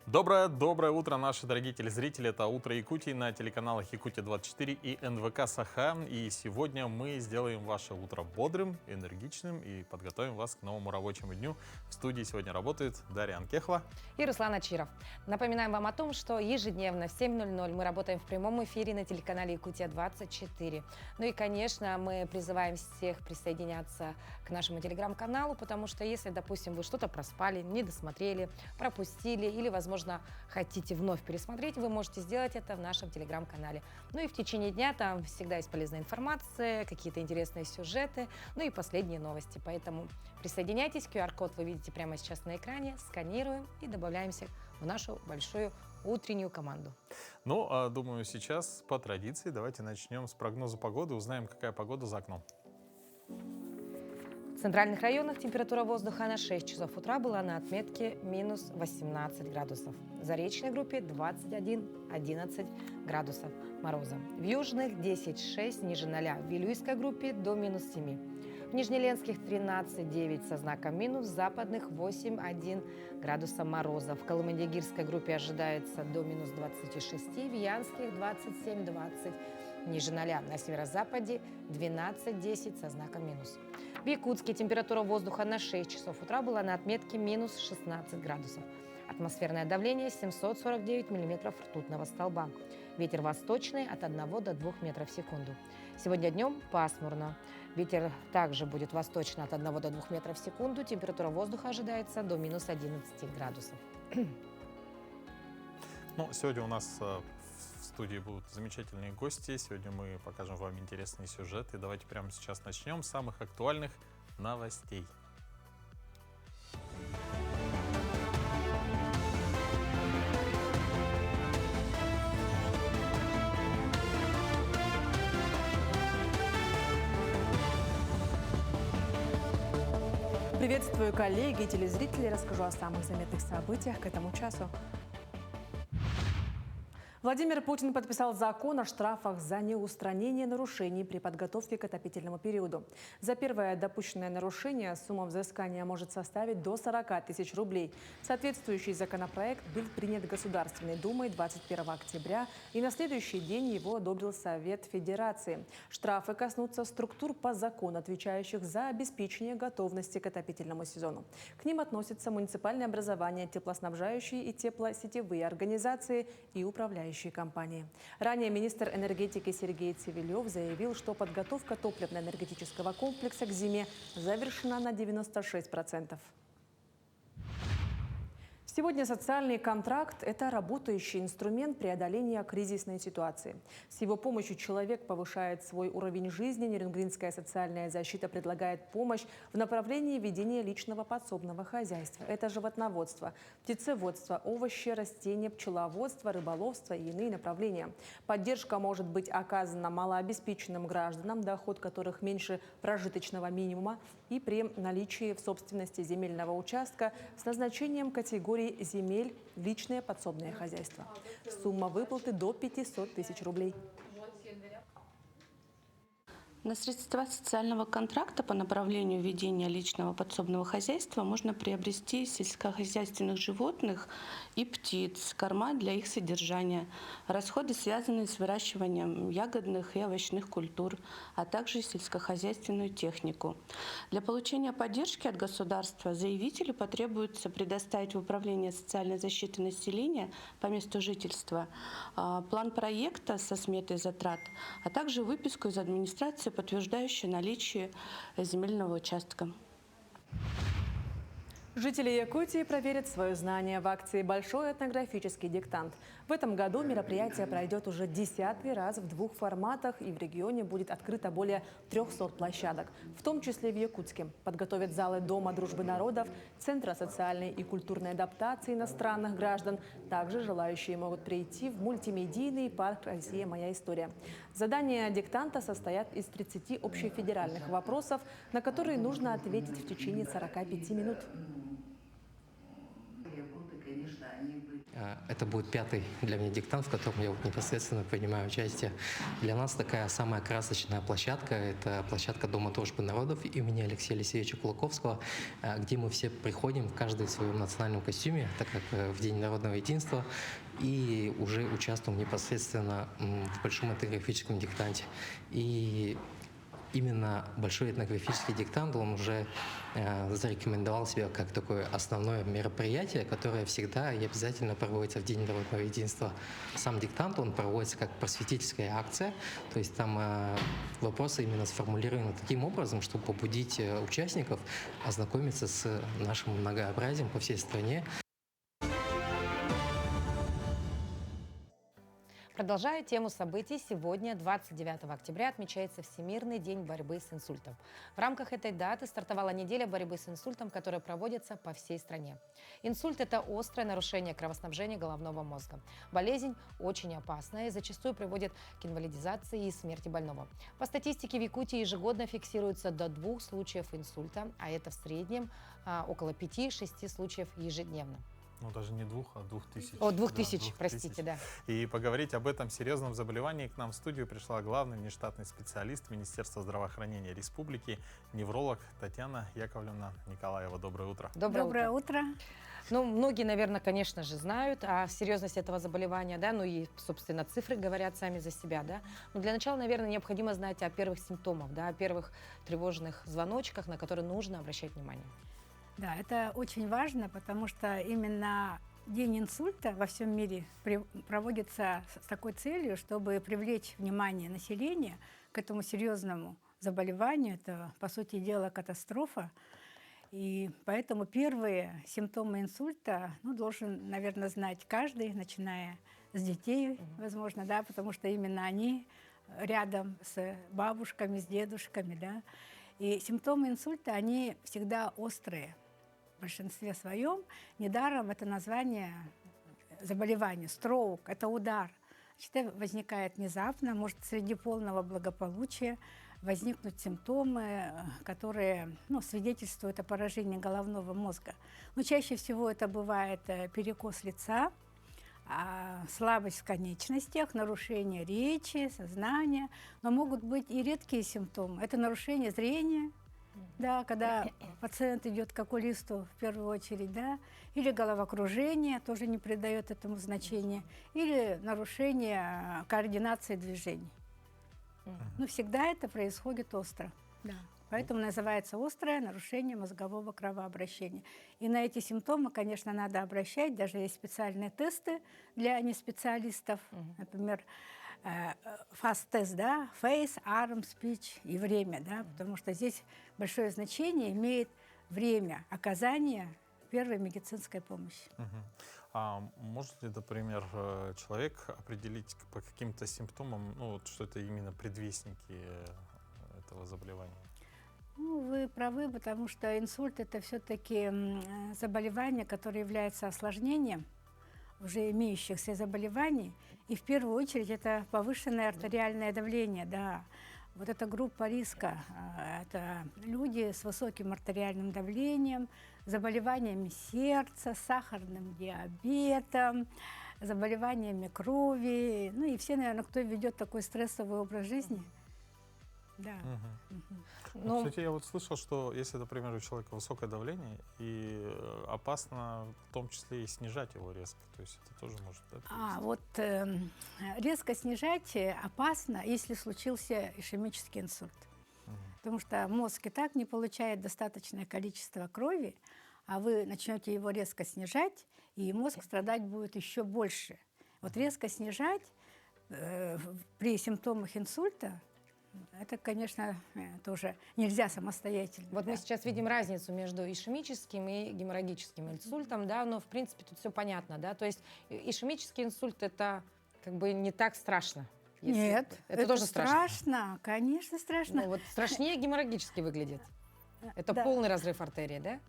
Доброе утро, наши дорогие телезрители. Это «Утро Якутии» на телеканалах Якутия-24 и НВК Саха. И сегодня мы сделаем ваше утро бодрым, энергичным и подготовим вас к новому рабочему дню. В студии сегодня работает Дарья Анкехова и Руслан Ачиров. Напоминаем вам о том, что ежедневно в 7:00 мы работаем в прямом эфире на телеканале Якутия-24. Ну и, конечно, мы призываем всех присоединяться к нашему телеграм-каналу, потому что если, допустим, вы что-то проспали, не досмотрели, пропустили или, возможно, хотите вновь пересмотреть, вы можете сделать это в нашем телеграм-канале. Ну и в течение дня там всегда есть полезная информация, какие-то интересные сюжеты, ну и последние новости. Поэтому присоединяйтесь, QR-код вы видите прямо сейчас на экране, сканируем и добавляемся в нашу большую утреннюю команду. Ну, думаю, сейчас по традиции давайте начнем с прогноза погоды, узнаем, какая погода за окном. В центральных районах температура воздуха на 6 часов утра была на отметке минус 18 градусов. В Заречной группе 21-11 градусов мороза. В южных 10-6 ниже 0. В Вилюйской группе до минус 7. В Нижнеленских 13-9 со знаком минус, в западных 8-1 градуса мороза. В Колымаге-Гирской группе ожидается до минус 26, в Янских 27-20 ниже 0. На северо-западе 12-10 со знаком минус. В Якутске температура воздуха на 6 часов утра была на отметке минус 16 градусов. Атмосферное давление 749 миллиметров ртутного столба. Ветер восточный от 1 до 2 метров в секунду. Сегодня днем пасмурно. Ветер также будет восточный от 1 до 2 метров в секунду. Температура воздуха ожидается до минус 11 градусов. Ну, сегодня у нас в студии будут замечательные гости. Сегодня мы покажем вам интересные сюжеты. Давайте прямо сейчас начнем с самых актуальных новостей. Приветствую, коллеги и телезрители. Расскажу о самых заметных событиях к этому часу. Владимир Путин подписал закон о штрафах за неустранение нарушений при подготовке к отопительному периоду. За первое допущенное нарушение сумма взыскания может составить до 40 тысяч рублей. Соответствующий законопроект был принят Государственной Думой 21 октября, и на следующий день его одобрил Совет Федерации. Штрафы коснутся структур по закону, отвечающих за обеспечение готовности к отопительному сезону. К ним относятся муниципальные образования, теплоснабжающие и теплосетевые организации и управляющие компании. Ранее министр энергетики Сергей Цивилев заявил, что подготовка топливно-энергетического комплекса к зиме завершена на 96%. Сегодня социальный контракт – это работающий инструмент преодоления кризисной ситуации. С его помощью человек повышает свой уровень жизни. Нерюнгринская социальная защита предлагает помощь в направлении ведения личного подсобного хозяйства. Это животноводство, птицеводство, овощи, растения, пчеловодство, рыболовство и иные направления. Поддержка может быть оказана малообеспеченным гражданам, доход которых меньше прожиточного минимума, и при наличии в собственности земельного участка с назначением категории земель личное подсобное хозяйство. Сумма выплаты до 500 тысяч рублей. На средства социального контракта по направлению ведения личного подсобного хозяйства можно приобрести сельскохозяйственных животных и птиц, корма для их содержания, расходы, связанные с выращиванием ягодных и овощных культур, а также сельскохозяйственную технику. Для получения поддержки от государства заявителю потребуется предоставить в Управление социальной защиты населения по месту жительства план проекта со сметой затрат, а также выписку из администрации, подтверждающую наличие земельного участка. Жители Якутии проверят свое знание в акции «Большой этнографический диктант». В этом году мероприятие пройдет уже 10-й раз в 2 форматах, и в регионе будет открыто более 300 площадок, в том числе в Якутске. Подготовят залы Дома дружбы народов, Центра социальной и культурной адаптации иностранных граждан. Также желающие могут прийти в мультимедийный парк «Россия. Моя история». Задания диктанта состоят из 30 общефедеральных вопросов, на которые нужно ответить в течение 45 минут. Это будет 5-й для меня диктант, в котором я вот непосредственно принимаю участие. Для нас такая самая красочная площадка — это площадка Дома дружбы народов имени Алексея Алексеевича Кулаковского, где мы все приходим, каждый в своем национальном костюме, так как в День народного единства, и уже участвуем непосредственно в большом этнографическом диктанте. И именно большой этнографический диктант, он уже зарекомендовал себя как такое основное мероприятие, которое всегда и обязательно проводится в День народного единства. Сам диктант, он проводится как просветительская акция, то есть там вопросы именно сформулированы таким образом, чтобы побудить участников ознакомиться с нашим многообразием по всей стране. Продолжая тему событий, сегодня, 29 октября, отмечается Всемирный день борьбы с инсультом. В рамках этой даты стартовала неделя борьбы с инсультом, которая проводится по всей стране. Инсульт – это острое нарушение кровоснабжения головного мозга. Болезнь очень опасная и зачастую приводит к инвалидизации и смерти больного. По статистике в Якутии ежегодно фиксируется до 2 случаев инсульта, а это в среднем около 5-6 случаев ежедневно. Ну, даже не 2, а 2000. О, 2000, Да, 2000. простите, да. И поговорить об этом серьезном заболевании к нам в студию пришла главный внештатный специалист Министерства здравоохранения Республики, невролог Татьяна Яковлевна Николаева. Доброе утро. Доброе утро. Ну, многие, наверное, конечно же, знают о серьезности этого заболевания, да, ну и, собственно, цифры говорят сами за себя, да. Но для начала, наверное, необходимо знать о первых симптомах, да, о первых тревожных звоночках, на которые нужно обращать внимание. Да, это очень важно, потому что именно День инсульта во всем мире проводится с такой целью, чтобы привлечь внимание населения к этому серьезному заболеванию. Это, по сути дела, катастрофа. И поэтому первые симптомы инсульта должен, наверное, знать каждый, начиная с детей, возможно, да, потому что именно они рядом с бабушками, с дедушками, да. И симптомы инсульта, они всегда острые. В большинстве своем. Недаром это название заболевания. Stroke – это удар. Значит, это возникает внезапно, может среди полного благополучия возникнуть симптомы, которые свидетельствуют о поражении головного мозга. Но чаще всего это бывает перекос лица, слабость в конечностях, нарушение речи, сознания. Но могут быть и редкие симптомы. Это нарушение зрения, да, когда пациент идет к окулисту в первую очередь, да, или головокружение, тоже не придает этому значения, или нарушение координации движений. Но всегда это происходит остро. Да. Поэтому называется острое нарушение мозгового кровообращения. И на эти симптомы, конечно, надо обращать. Даже есть специальные тесты для неспециалистов. Например, фаст-тест, да, face, arm, speech и время, да, потому что здесь большое значение имеет время оказания первой медицинской помощи. А может ли, например, человек определить по каким-то симптомам, что это именно предвестники этого заболевания? Вы правы, потому что инсульт – это все-таки заболевание, которое является осложнением уже имеющихся заболеваний. И в первую очередь это повышенное артериальное давление. Да. Вот эта группа риска – это люди с высоким артериальным давлением, заболеваниями сердца, сахарным диабетом, заболеваниями крови. Ну и все, наверное, кто ведет такой стрессовый образ жизни. Да. Кстати, я вот слышал, что если, например, у человека высокое давление, и опасно в том числе и снижать его резко, то есть это тоже может... Резко снижать опасно, если случился ишемический инсульт. Потому что мозг и так не получает достаточное количество крови, а вы начнете его резко снижать, и мозг страдать будет еще больше. Вот резко снижать при симптомах инсульта, это, конечно, тоже нельзя самостоятельно. Вот мы сейчас видим разницу между ишемическим и геморрагическим инсультом, да, но в принципе тут все понятно, да, то есть ишемический инсульт это как бы не так страшно. Нет, это тоже страшно, конечно, страшно. Ну, вот страшнее геморрагически выглядит. Это полный разрыв артерии, да?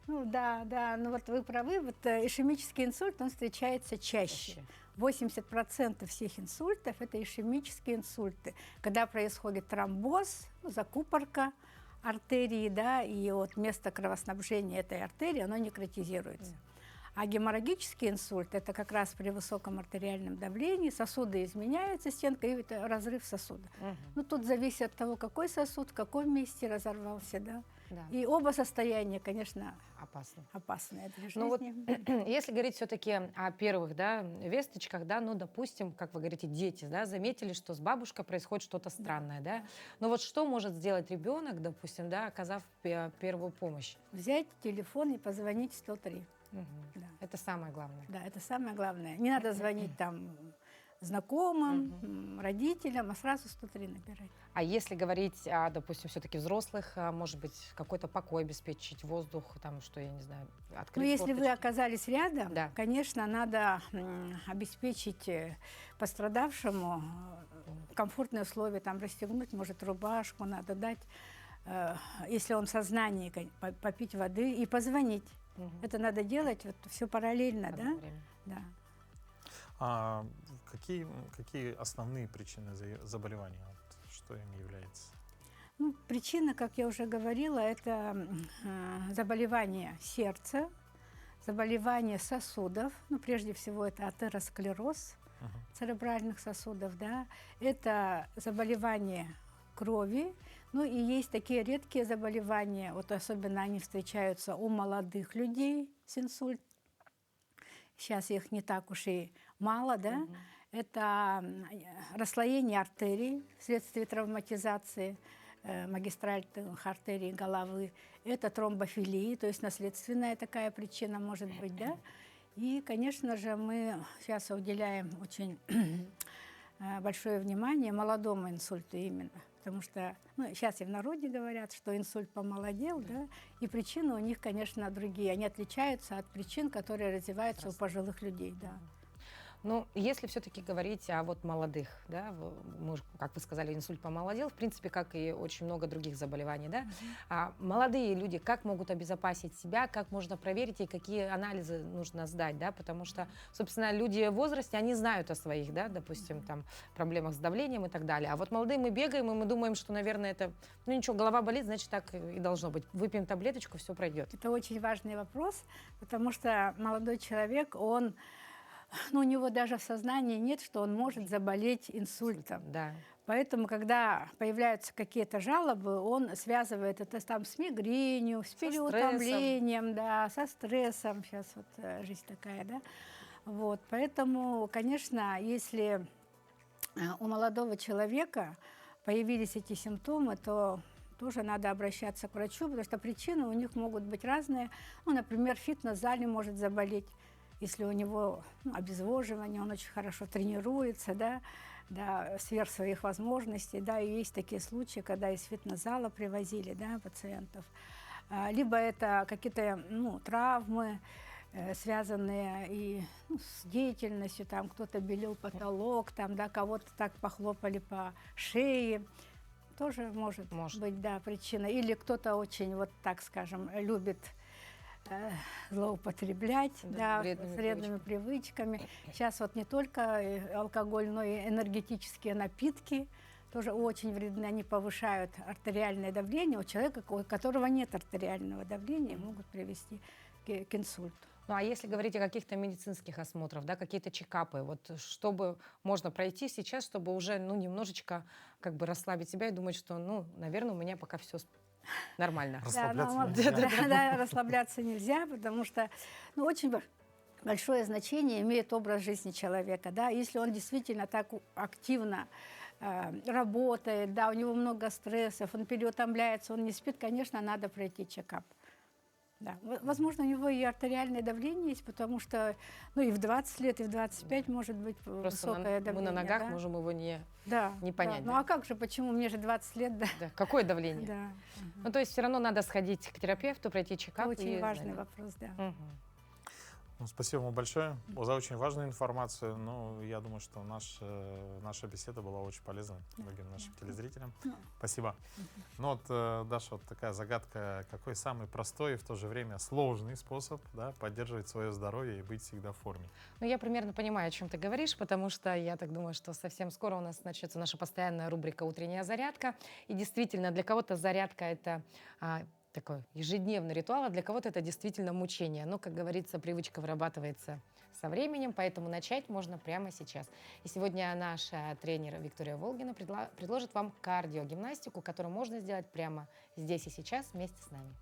Да, ну вот вы правы, вот ишемический инсульт, он встречается чаще. 80% всех инсультов – это ишемические инсульты, когда происходит тромбоз, закупорка артерии, да, и вот место кровоснабжения этой артерии, оно некротизируется. А геморрагический инсульт – это как раз при высоком артериальном давлении, сосуды изменяются, стенка, и это разрыв сосуда. Ну, тут зависит от того, какой сосуд, в каком месте разорвался, да. Да. И оба состояния, конечно, Опасно. опасные для жизни. Ну вот, если говорить все-таки о первых, да, весточках, да, ну, допустим, как вы говорите, дети, да, заметили, что с бабушкой происходит что-то странное, да. Но вот что может сделать ребенок, допустим, да, оказав первую помощь? Взять телефон и позвонить 103. Да. Это самое главное. Да, это самое главное. Не надо звонить там знакомым, родителям, а сразу 103 набирать. А если говорить о, допустим, все-таки взрослых, может быть, какой-то покой обеспечить, воздух, там, что, я не знаю, открыть Ну, если вы форточки? оказались рядом, Да. конечно, надо обеспечить пострадавшему комфортные условия, там расстегнуть, может, рубашку, надо дать, если он в сознании, попить воды и позвонить. Это надо делать вот, все параллельно, да? Одновременно. Да. А какие основные причины заболевания? Вот что ими является? Ну, причина, как я уже говорила, это заболевание сердца, заболевание сосудов, ну, прежде всего, это атеросклероз церебральных сосудов, да, это заболевание крови, ну, и есть такие редкие заболевания, вот особенно они встречаются у молодых людей с инсультом. Сейчас их не так уж и мало, да, это расслоение артерий вследствие травматизации магистральных артерий головы, это тромбофилия, то есть наследственная такая причина может быть, да. И, конечно же, мы сейчас уделяем очень большое внимание молодому инсульту именно, потому что, ну, сейчас и в народе говорят, что инсульт помолодел, да, и причины у них, конечно, другие, они отличаются от причин, которые развиваются у пожилых людей, да. Ну, если все-таки говорить о вот молодых, да, мы, как вы сказали, инсульт помолодел, в принципе, как и очень много других заболеваний, да. А молодые люди как могут обезопасить себя, как можно проверить и какие анализы нужно сдать, да, потому что, собственно, люди в возрасте, они знают о своих, да, допустим, там, проблемах с давлением и так далее. А вот молодые мы бегаем, и мы думаем, что, наверное, это, ну ничего, голова болит, значит, так и должно быть. Выпьем таблеточку, все пройдет. Это очень важный вопрос, потому что молодой человек, он, ну, у него даже в сознании нет, что он может заболеть инсультом. Да. Поэтому, когда появляются какие-то жалобы, он связывает это там с мигренью, с переутомлением, да, со стрессом. Сейчас вот жизнь такая, да. Вот, поэтому, конечно, если у молодого человека появились эти симптомы, то тоже надо обращаться к врачу, потому что причины у них могут быть разные. Ну, например, в фитнес-зале может заболеть, если у него обезвоживание, он очень хорошо тренируется, да, сверх своих возможностей, да, и есть такие случаи, когда из фитнес-зала привозили, да, пациентов. Либо это какие-то, ну, травмы, связанные и, ну, с деятельностью, там кто-то белил потолок, там, да, кого-то так похлопали по шее, тоже может быть, да, причина. Или кто-то очень, вот так скажем, любит злоупотреблять, да, вредными привычками. Сейчас вот не только алкоголь, но и энергетические напитки тоже очень вредны. Они повышают артериальное давление у человека, у которого нет артериального давления, могут привести к инсульту. Ну, а если говорить о каких-то медицинских осмотрах, да, какие-то чекапы, вот чтобы можно пройти сейчас, чтобы уже, ну, немножечко как бы расслабить себя и думать, что, ну, наверное, у меня пока все нормально. Да, расслабляться нельзя, потому что, ну, очень большое значение имеет образ жизни человека, да, если он действительно так активно работает, да, у него много стрессов, он переутомляется, он не спит, конечно, надо пройти чекап. Да. Возможно, у него и артериальное давление есть, потому что, ну, и в 20 лет, и в 25 может быть высокое давление. Мы на ногах, да? можем его не понять. Да. Ну, а как же, почему? Мне же 20 лет, да. Да. Какое давление? Да. Ну, то есть все равно надо сходить к терапевту, пройти чекап. Это очень важный вопрос, да. Ну, спасибо вам большое за очень важную информацию. Ну, я думаю, что наша беседа была очень полезна многим нашим телезрителям. Спасибо. Ну вот, Даша, вот такая загадка. Какой самый простой и в то же время сложный способ, да, поддерживать свое здоровье и быть всегда в форме? Ну, я примерно понимаю, о чем ты говоришь, потому что я так думаю, что совсем скоро у нас начнется наша постоянная рубрика «Утренняя зарядка». И действительно, для кого-то зарядка — это такой ежедневный ритуал, а для кого-то это действительно мучение. Но, как говорится, привычка вырабатывается со временем, поэтому начать можно прямо сейчас. И сегодня наша тренер Виктория Волгина предложит вам кардиогимнастику, которую можно сделать прямо здесь и сейчас вместе с нами.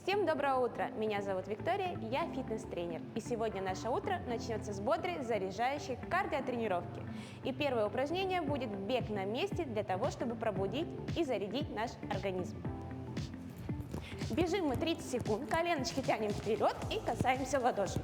Всем доброго утра! Меня зовут Виктория, я фитнес-тренер. И сегодня наше утро начнется с бодрой, заряжающей кардиотренировки. И первое упражнение будет бег на месте для того, чтобы пробудить и зарядить наш организм. Бежим мы 30 секунд, коленочки тянем вперед и касаемся ладошек.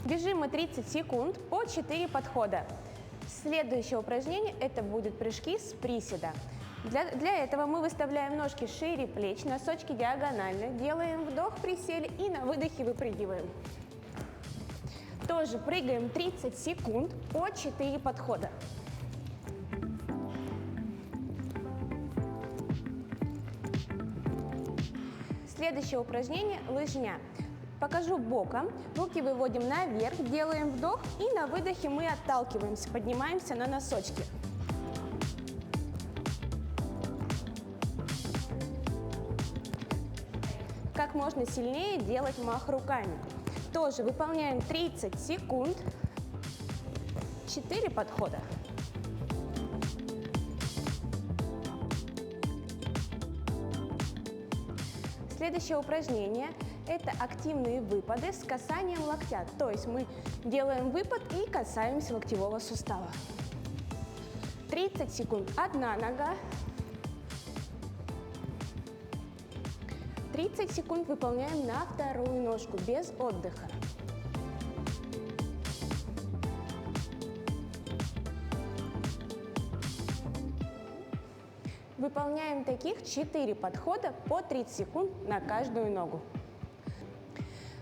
Бежим мы 30 секунд по 4 подхода. Следующее упражнение это будут прыжки с приседа. Для этого мы выставляем ножки шире плеч, носочки диагонально, делаем вдох, присели и на выдохе выпрыгиваем. Тоже прыгаем 30 секунд по 4 подхода. Следующее упражнение – лыжня. Покажу боком, руки выводим наверх, делаем вдох и на выдохе мы отталкиваемся, поднимаемся на носочки. Как можно сильнее делать мах руками. Тоже выполняем 30 секунд, 4 подхода. Следующее упражнение – это активные выпады с касанием локтя. То есть мы делаем выпад и касаемся локтевого сустава. 30 секунд одна нога. 30 секунд выполняем на вторую ножку без отдыха. Выполняем таких 4 подхода по 30 секунд на каждую ногу.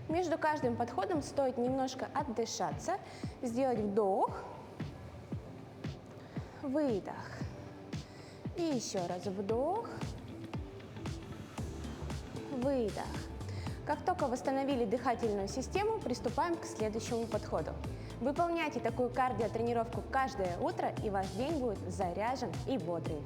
Между каждым подходом стоит немножко отдышаться, сделать вдох, выдох. И еще раз вдох, выдох. Как только восстановили дыхательную систему, приступаем к следующему подходу. Выполняйте такую кардиотренировку каждое утро, и ваш день будет заряжен и бодрый.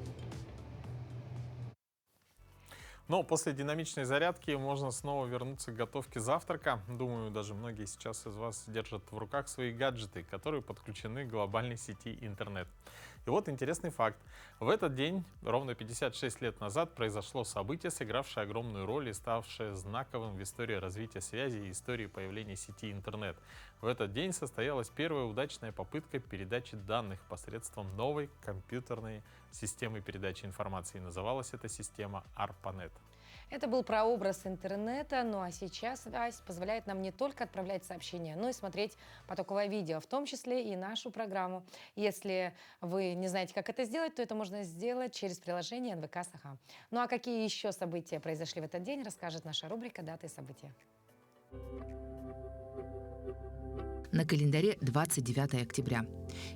Но после динамичной зарядки можно снова вернуться к готовке завтрака. Думаю, даже многие сейчас из вас держат в руках свои гаджеты, которые подключены к глобальной сети интернет. И вот интересный факт. В этот день, ровно 56 лет назад, произошло событие, сыгравшее огромную роль и ставшее знаковым в истории развития связи и истории появления сети интернет. В этот день состоялась первая удачная попытка передачи данных посредством новой компьютерной системы передачи информации. Называлась эта система ARPANET. Это был прообраз интернета, ну а сейчас связь позволяет нам не только отправлять сообщения, но и смотреть потоковое видео, в том числе и нашу программу. Если вы не знаете, как это сделать, то это можно сделать через приложение НВК Саха. Ну а какие еще события произошли в этот день, расскажет наша рубрика «Даты и события». На календаре 29 октября.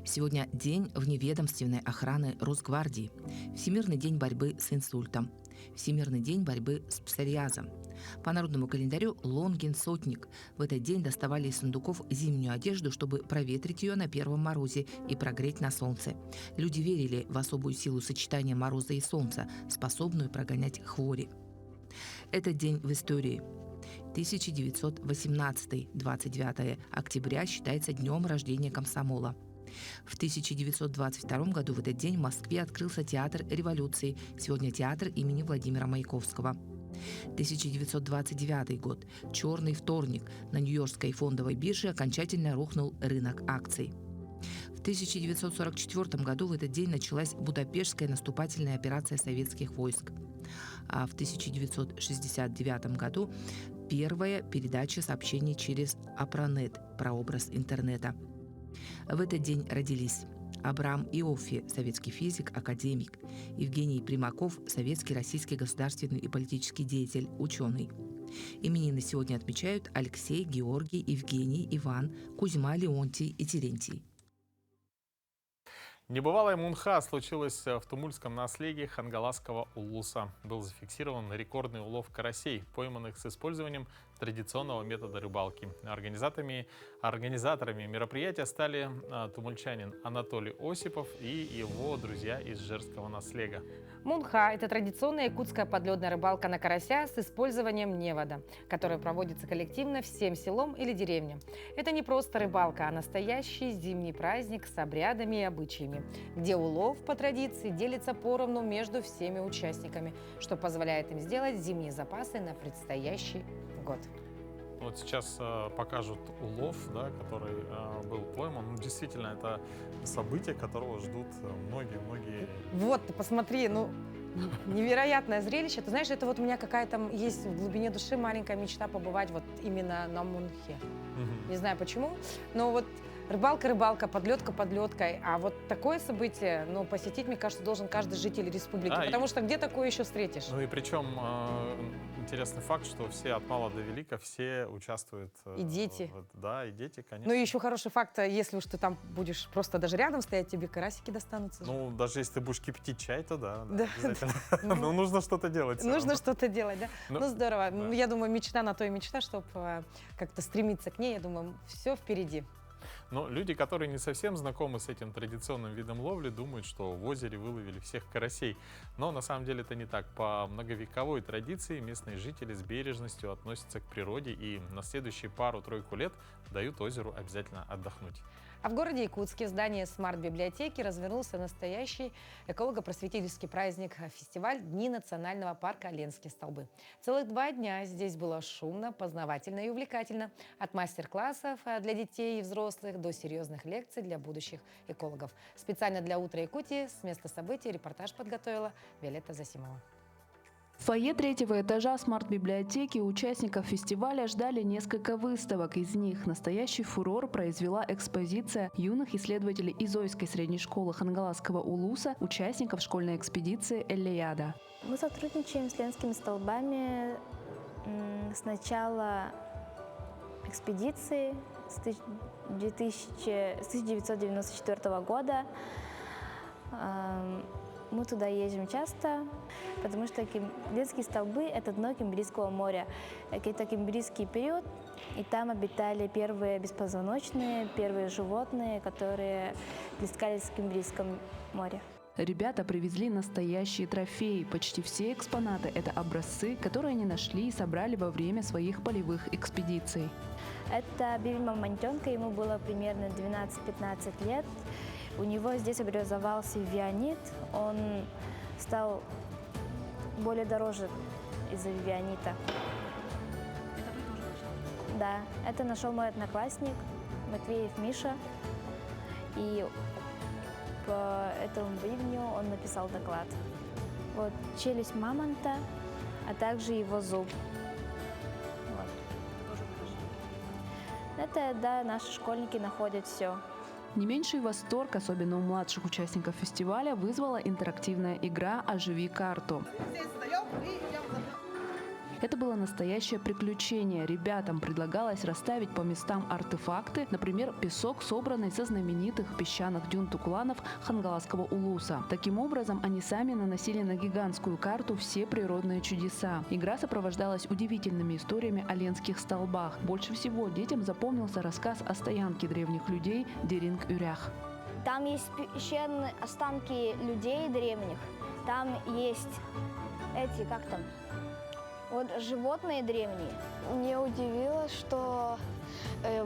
Сегодня день вневедомственной охраны Росгвардии, Всемирный день борьбы с инсультом, Всемирный день борьбы с псориазом. По народному календарю Лонгин Сотник. В этот день доставали из сундуков зимнюю одежду, чтобы проветрить ее на первом морозе и прогреть на солнце. Люди верили в особую силу сочетания мороза и солнца, способную прогонять хвори. Этот день в истории. 1918, 29 октября считается днем рождения комсомола. В 1922 году в этот день в Москве открылся театр революции, сегодня театр имени Владимира Маяковского. 1929 год. Черный вторник. На Нью-Йоркской фондовой бирже окончательно рухнул рынок акций. В 1944 году в этот день началась Будапештская наступательная операция советских войск. А в 1969 году первая передача сообщений через ARPANET, прообраз интернета. В этот день родились Абрам Иоффе, советский физик, академик, Евгений Примаков, советский, российский государственный и политический деятель, ученый. Именины сегодня отмечают Алексей, Георгий, Евгений, Иван, Кузьма, Леонтий и Терентий. Небывалая мунха случилась в Тумульском наследии Хангаласского улуса. Был зафиксирован рекордный улов карасей, пойманных с использованием традиционного метода рыбалки. Организаторами мероприятия стали тумульчанин Анатолий Осипов и его друзья из Жерского наслега. Мунха – это традиционная якутская подледная рыбалка на карася с использованием невода, которая проводится коллективно всем селом или деревням. Это не просто рыбалка, а настоящий зимний праздник с обрядами и обычаями, где улов по традиции делится поровну между всеми участниками, что позволяет им сделать зимние запасы на предстоящий год. Вот сейчас покажут улов, да, который был пойман. Ну, действительно, это событие, которого ждут многие-многие. Вот, ты посмотри, невероятное зрелище. Ты знаешь, это вот у меня какая-то есть в глубине души маленькая мечта побывать вот именно на Мунхе. Не знаю почему, но вот рыбалка, подлетка подлеткой. А вот такое событие, посетить, мне кажется, должен каждый житель республики. Потому что где такое еще встретишь? Ну и причем интересный факт, что все от мала до велика, все участвуют. И дети. Да, и дети, конечно. Ну и еще хороший факт, если уж ты там будешь просто даже рядом стоять, тебе карасики достанутся. Ну, даже если ты будешь кипятить чай, то да, Да. обязательно. Ну, нужно что-то делать. Нужно что-то делать, да? Ну, здорово. да. Я думаю, мечта на то и мечта, чтобы как-то стремиться к ней. Я думаю, все впереди. Но люди, которые не совсем знакомы с этим традиционным видом ловли, думают, что в озере выловили всех карасей. Но на самом деле это не так. По многовековой традиции местные жители с бережностью относятся к природе и на следующие пару-тройку лет дают озеру обязательно отдохнуть. А в городе Якутске в здании смарт-библиотеки развернулся настоящий эколого-просветительский праздник – фестиваль Дни национального парка Ленские столбы. Целых 2 дня здесь было шумно, познавательно и увлекательно. От мастер-классов для детей и взрослых до серьезных лекций для будущих экологов. Специально для «Утра Якутии» с места событий репортаж подготовила Виолетта Засимова. В фойе 3-го этажа смарт-библиотеки участников фестиваля ждали несколько выставок. Из них настоящий фурор произвела экспозиция юных исследователей Изойской средней школы Хангаласского улуса, участников школьной экспедиции «Эллияда». Мы сотрудничаем с Ленскими столбами с начала экспедиции с 1994 года. Мы туда ездим часто, потому что Ленские столбы – это дно Кембрийского моря. Это кембрийский период, и там обитали первые беспозвоночные, первые животные, которые плескались в Кембрийском море. Ребята привезли настоящие трофеи. Почти все экспонаты – это образцы, которые они нашли и собрали во время своих полевых экспедиций. Это бивень-мамонтенка, ему было примерно 12-15 лет. У него здесь образовался вивионит, он стал более дороже из-за вивионита. Это вы тоже нашли? Да, это нашел мой одноклассник Матвеев Миша. И по этому бивню он написал доклад. Вот челюсть мамонта, а также его зуб. Вот. Это тоже вы нашли? Это, да, наши школьники находят все. Не меньший восторг, особенно у младших участников фестиваля, вызвала интерактивная игра «Оживи карту». Это было настоящее приключение. Ребятам предлагалось расставить по местам артефакты, например, песок, собранный со знаменитых песчаных дюн Тукуланов Хангаласского улуса. Таким образом, они сами наносили на гигантскую карту все природные чудеса. Игра сопровождалась удивительными историями о Ленских столбах. Больше всего детям запомнился рассказ о стоянке древних людей Деринг-Урях. Там есть пещерные останки людей древних. Там есть животные древние. Мне удивило, что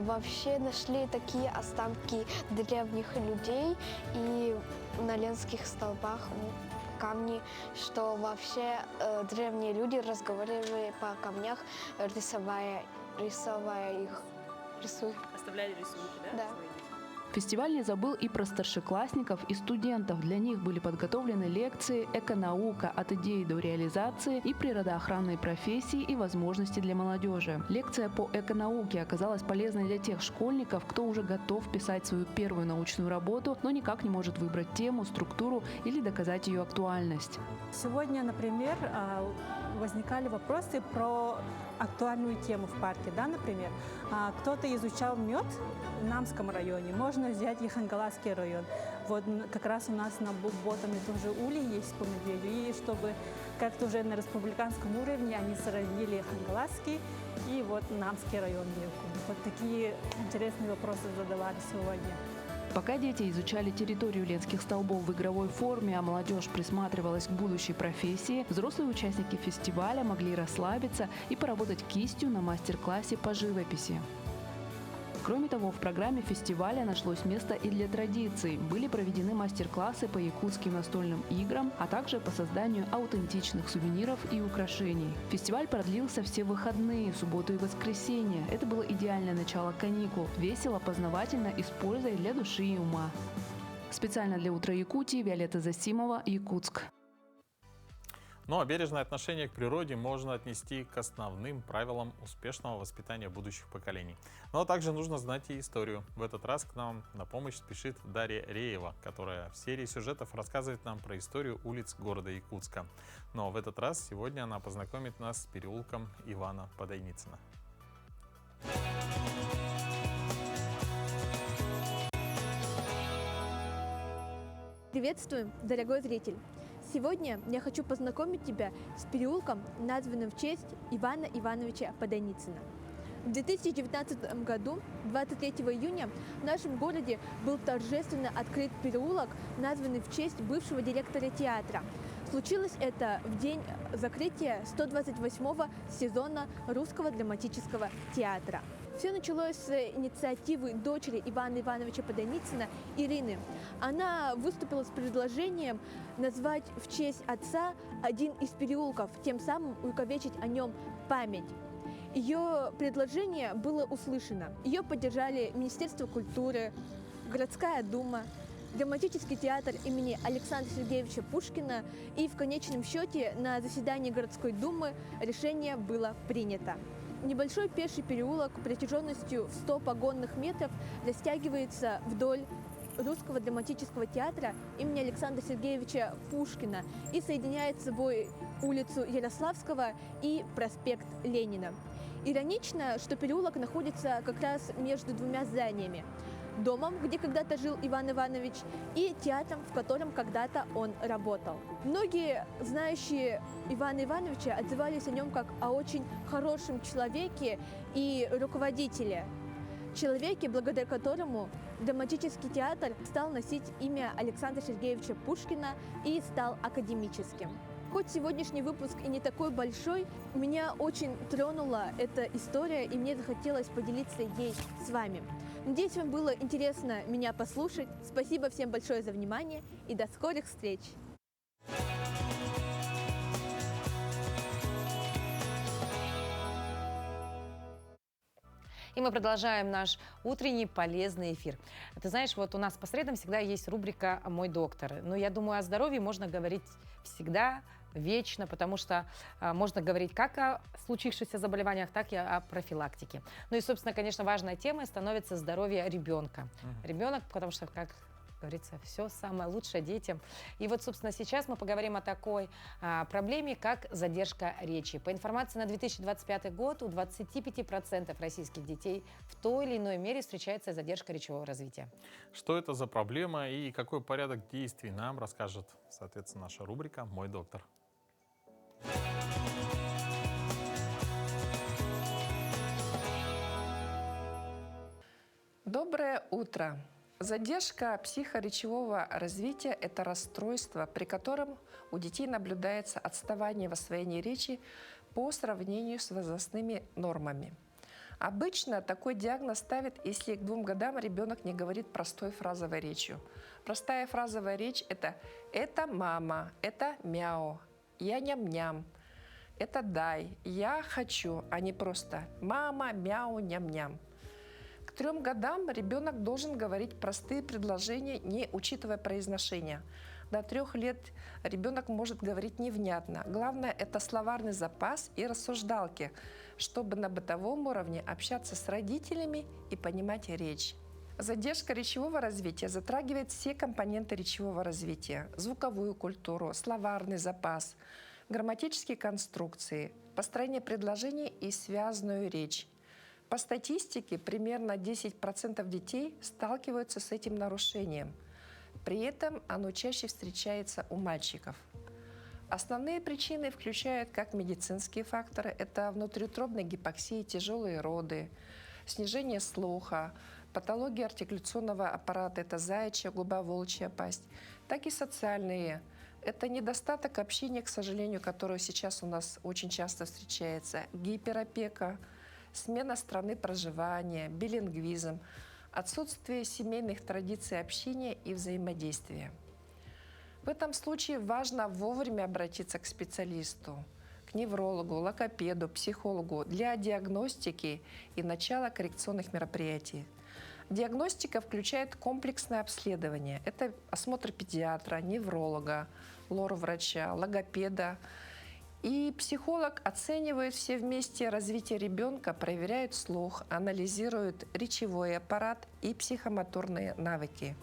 вообще нашли такие останки древних людей и на Ленских столбах камни, что вообще древние люди разговаривали по камнях, рисуя их. Оставляли рисунки, да? Да. Фестиваль не забыл и про старшеклассников и студентов. Для них были подготовлены лекции «Эконаука. От идеи до реализации» и «Природоохранные профессии и возможности для молодежи». Лекция по эконауке оказалась полезной для тех школьников, кто уже готов писать свою первую научную работу, но никак не может выбрать тему, структуру или доказать ее актуальность. Сегодня, например, возникали вопросы про актуальную тему в парке. Да, например, кто-то изучал мед в Намском районе, можно взять и Хангаласский район. Вот как раз у нас на Ботоме тоже улей есть по медведю. И чтобы как-то уже на республиканском уровне они сравнили Хангаласский и вот Намский район Якут. Вот такие интересные вопросы задавали сегодня. Пока дети изучали территорию ленских столбов в игровой форме, а молодежь присматривалась к будущей профессии, взрослые участники фестиваля могли расслабиться и поработать кистью на мастер-классе по живописи. Кроме того, в программе фестиваля нашлось место и для традиций. Были проведены мастер-классы по якутским настольным играм, а также по созданию аутентичных сувениров и украшений. Фестиваль продлился все выходные, субботу и воскресенье. Это было идеальное начало каникул. Весело, познавательно и с пользой для души и ума. Специально для «Утра Якутии» Виолетта Засимова, Якутск. Ну а бережное отношение к природе можно отнести к основным правилам успешного воспитания будущих поколений. Но также нужно знать и историю. В этот раз к нам на помощь спешит Дарья Реева, которая в серии сюжетов рассказывает нам про историю улиц города Якутска. Но в этот раз сегодня она познакомит нас с переулком Ивана Подойницына. Приветствуем, дорогой зритель! Сегодня я хочу познакомить тебя с переулком, названным в честь Ивана Ивановича Подойницына. В 2019 году, 23 июня, в нашем городе был торжественно открыт переулок, названный в честь бывшего директора театра. Случилось это в день закрытия 128-го сезона Русского драматического театра. Все началось с инициативы дочери Ивана Ивановича Подойницына, Ирины. Она выступила с предложением назвать в честь отца один из переулков, тем самым увековечить о нем память. Ее предложение было услышано. Ее поддержали Министерство культуры, городская дума, драматический театр имени Александра Сергеевича Пушкина, и в конечном счете на заседании городской думы решение было принято. Небольшой пеший переулок протяженностью в 100 погонных метров растягивается вдоль Русского драматического театра имени Александра Сергеевича Пушкина и соединяет с собой улицу Ярославского и проспект Ленина. Иронично, что переулок находится как раз между двумя зданиями. Домом, где когда-то жил Иван Иванович, и театром, в котором когда-то он работал. Многие, знающие Ивана Ивановича, отзывались о нем как о очень хорошем человеке и руководителе. Человеке, благодаря которому драматический театр стал носить имя Александра Сергеевича Пушкина и стал академическим. Хоть сегодняшний выпуск и не такой большой, меня очень тронула эта история, и мне захотелось поделиться ей с вами. Надеюсь, вам было интересно меня послушать. Спасибо всем большое за внимание и до скорых встреч! И мы продолжаем наш утренний полезный эфир. Ты знаешь, вот у нас по средам всегда есть рубрика «Мой доктор». Но я думаю, о здоровье можно говорить всегда, вечно, потому что можно говорить как о случившихся заболеваниях, так и о профилактике. Ну и, собственно, конечно, важной темой становится здоровье ребенка. Ребенок, потому что, как говорится, все самое лучшее детям. И вот, собственно, сейчас мы поговорим о такой проблеме, как задержка речи. По информации на 2025 год у 25% российских детей в той или иной мере встречается задержка речевого развития. Что это за проблема и какой порядок действий нам расскажет, соответственно, наша рубрика «Мой доктор». Доброе утро! Задержка психоречевого развития – это расстройство, при котором у детей наблюдается отставание в освоении речи по сравнению с возрастными нормами. Обычно такой диагноз ставят, если к 2 годам ребенок не говорит простой фразовой речью. Простая фразовая речь – это мама, это мяу, я ням-ням, это дай, я хочу, а не просто мама, мяу, ням-ням. К 3 годам ребенок должен говорить простые предложения, не учитывая произношение. До 3 лет ребенок может говорить невнятно. Главное – это словарный запас и рассуждалки, чтобы на бытовом уровне общаться с родителями и понимать речь. Задержка речевого развития затрагивает все компоненты речевого развития: звуковую культуру, словарный запас, грамматические конструкции, построение предложений и связанную речь. По статистике, примерно 10% детей сталкиваются с этим нарушением. При этом оно чаще встречается у мальчиков. Основные причины включают как медицинские факторы, это внутриутробная гипоксия, тяжелые роды, снижение слуха, патологии артикуляционного аппарата, это заячья губа, волчья пасть, так и социальные. Это недостаток общения, к сожалению, который сейчас у нас очень часто встречается, гиперопека, смена страны проживания, билингвизм, отсутствие семейных традиций общения и взаимодействия. В этом случае важно вовремя обратиться к специалисту, к неврологу, логопеду, психологу для диагностики и начала коррекционных мероприятий. Диагностика включает комплексное обследование. Это осмотр педиатра, невролога, лор-врача, логопеда. И психолог оценивает все вместе развитие ребенка, проверяет слух, анализирует речевой аппарат и психомоторные навыки.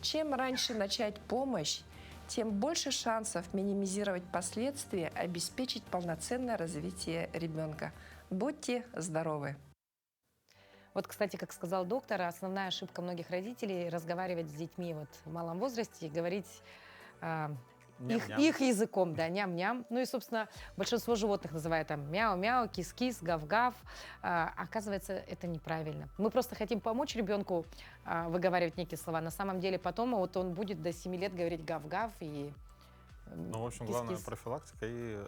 Чем раньше начать помощь, тем больше шансов минимизировать последствия, обеспечить полноценное развитие ребенка. Будьте здоровы! Вот, кстати, как сказал доктор, основная ошибка многих родителей — разговаривать с детьми вот в малом возрасте и говорить их языком, да, ням-ням. Ну и, собственно, большинство животных называют там мяу-мяу, кис-кис, гав-гав. Оказывается, это неправильно. Мы просто хотим помочь ребенку выговаривать некие слова. На самом деле потом вот он будет до 7 лет говорить гав-гав и ну, в общем, кис-кис. главное профилактика и,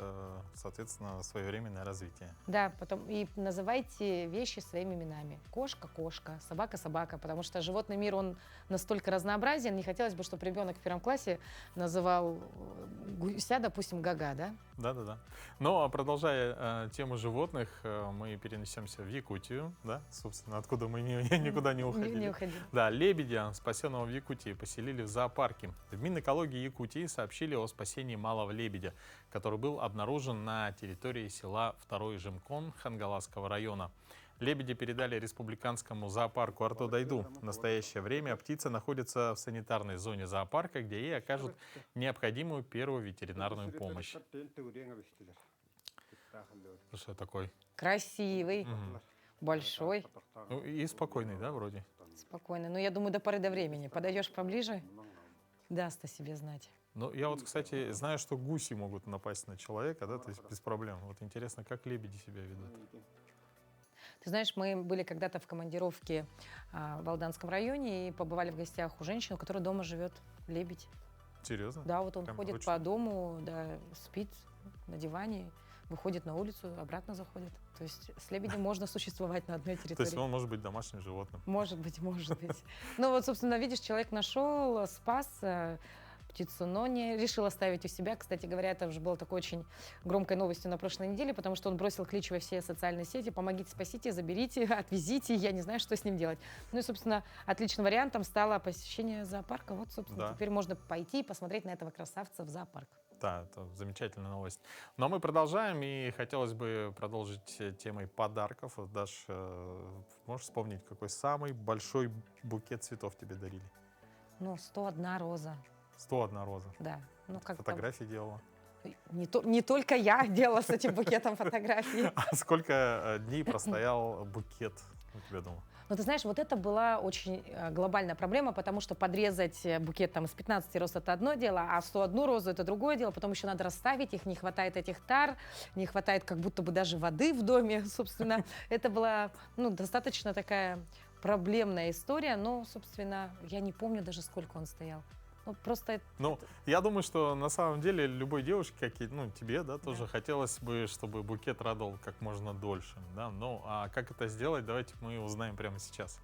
соответственно, своевременное развитие. Да, потом и называйте вещи своими именами. Кошка — кошка, собака — собака, потому что животный мир, он настолько разнообразен. Не хотелось бы, чтобы ребенок в 1 классе называл гуся, допустим, Гага, да? Да-да-да. Ну, а продолжая тему животных, мы перенесемся в Якутию, да, собственно, откуда мы никуда не уходили. Не уходили. Да, лебедя, спасенного в Якутии, поселили в зоопарке. В Минэкологии Якутии сообщили о спасении малого лебедя, который был обнаружен на территории села Второй Жимкон Хангаласского района. Лебеди передали республиканскому зоопарку Артодайду. В настоящее время птица находится в санитарной зоне зоопарка, где ей окажут необходимую первую ветеринарную помощь. Что такой? Красивый, большой. Ну, и спокойный, да, вроде? Спокойный. Но я думаю, до поры до времени. Подойдешь поближе, даст о себе знать. Ну, я вот, кстати, знаю, что гуси могут напасть на человека, да, то есть без проблем. Вот интересно, как лебеди себя ведут. Ты знаешь, мы были когда-то в командировке в Алданском районе и побывали в гостях у женщины, у которой дома живет лебедь. Серьезно? Да, вот он прям ходит точно? по дому, да, спит на диване, выходит на улицу, обратно заходит. То есть с лебедем можно существовать на одной территории. То есть он может быть домашним животным? Может быть, может быть. Ну вот, собственно, видишь, человек нашел, спас птицу, но не решил оставить у себя. Кстати говоря, это уже было такой очень громкой новостью на прошлой неделе, потому что он бросил клич во все социальные сети: помогите, спасите, заберите, отвезите, я не знаю, что с ним делать. Ну и, собственно, отличным вариантом стало посещение зоопарка. Вот, собственно, Да. теперь можно пойти и посмотреть на этого красавца в зоопарк. Да, это замечательная новость. Но мы продолжаем, и хотелось бы продолжить темой подарков. Вот, Даш, можешь вспомнить, какой самый большой букет цветов тебе дарили? Ну, 101 роза. 101 роза. Да. Ну, как Фотографии делала? Не только я делала с этим букетом фотографии. А сколько дней простоял букет у тебя дома? Ну, ты знаешь, вот это была очень глобальная проблема, потому что подрезать букет там из 15 роз — это одно дело, а 101 розу — это другое дело. Потом еще надо расставить их, не хватает этих тар, не хватает как будто бы даже воды в доме, собственно. Это была, ну, достаточно такая проблемная история, но, собственно, я не помню даже, сколько он стоял. Ну, просто... Ну, я думаю, что на самом деле любой девушке, как и, ну, тебе, да, тоже хотелось бы, чтобы букет радовал как можно дольше, да. Ну, а как это сделать, давайте мы узнаем прямо сейчас.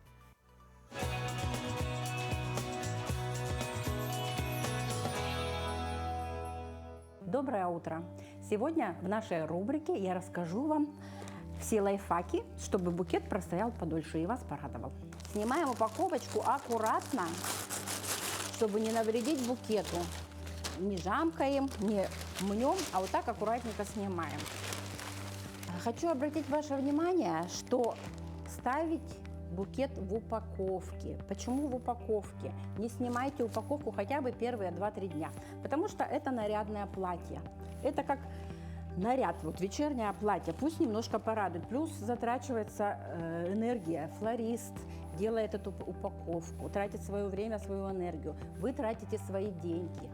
Доброе утро! Сегодня в нашей рубрике я расскажу вам все лайфхаки, чтобы букет простоял подольше и вас порадовал. Снимаем упаковочку аккуратно, чтобы не навредить букету. Не жамкаем, не мнем, а вот так аккуратненько снимаем. Хочу обратить ваше внимание, что ставить букет в упаковке. Почему в упаковке? Не снимайте упаковку хотя бы первые 2-3 дня, потому что это нарядное платье. Это как наряд, вот вечернее платье, пусть немножко порадует. Плюс затрачивается энергия. Флорист делает эту упаковку, тратит свое время, свою энергию. Вы тратите свои деньги.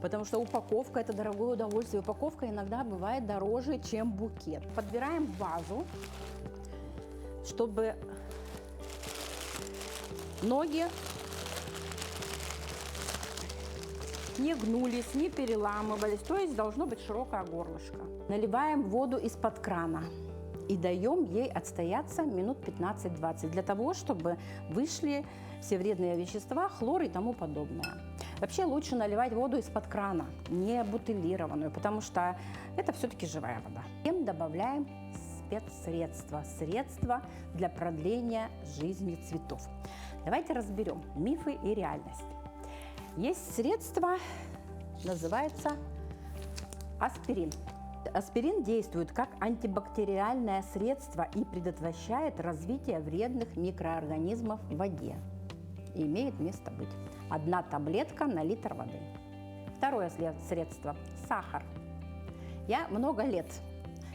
Потому что упаковка – это дорогое удовольствие. Упаковка иногда бывает дороже, чем букет. Подбираем вазу, чтобы ноги не гнулись, не переламывались, то есть должно быть широкое горлышко. Наливаем воду из-под крана и даем ей отстояться минут 15-20, для того, чтобы вышли все вредные вещества, хлор и тому подобное. Вообще лучше наливать воду из-под крана, не бутылированную, потому что это все-таки живая вода. Затем добавляем спецсредства, средства для продления жизни цветов. Давайте разберем мифы и реальность. Есть средство, называется аспирин. Аспирин действует как антибактериальное средство и предотвращает развитие вредных микроорганизмов в воде. И имеет место быть. 1 таблетка на литр воды. Второе средство – сахар. Я много лет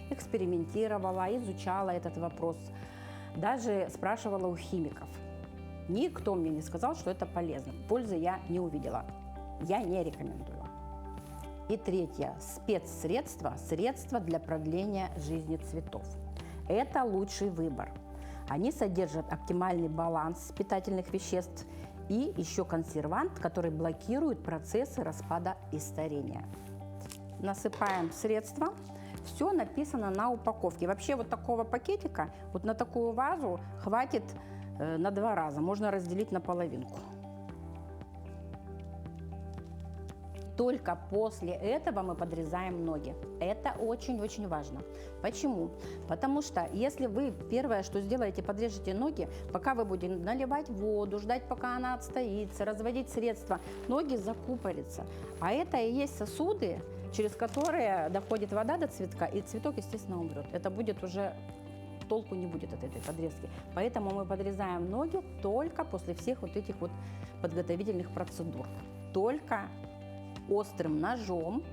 экспериментировала, изучала этот вопрос, даже спрашивала у химиков. Никто мне не сказал, что это полезно. Пользы я не увидела. Я не рекомендую. И третье – спецсредства, средства для продления жизни цветов. Это лучший выбор. Они содержат оптимальный баланс питательных веществ и еще консервант, который блокирует процессы распада и старения. Насыпаем средства. Все написано на упаковке. Вообще вот такого пакетика, вот на такую вазу хватит на 2 раза. Можно разделить на половинку. Только после этого мы подрезаем ноги. Это очень-очень важно. Почему? Потому что если вы первое, что сделаете, подрежете ноги, пока вы будете наливать воду, ждать, пока она отстоится, разводить средства, ноги закупорятся. А это и есть сосуды, через которые доходит вода до цветка, и цветок, естественно, умрет. Это будет уже... толку не будет от этой подрезки. Поэтому мы подрезаем ноги только после всех вот этих вот подготовительных процедур. Только острым ножом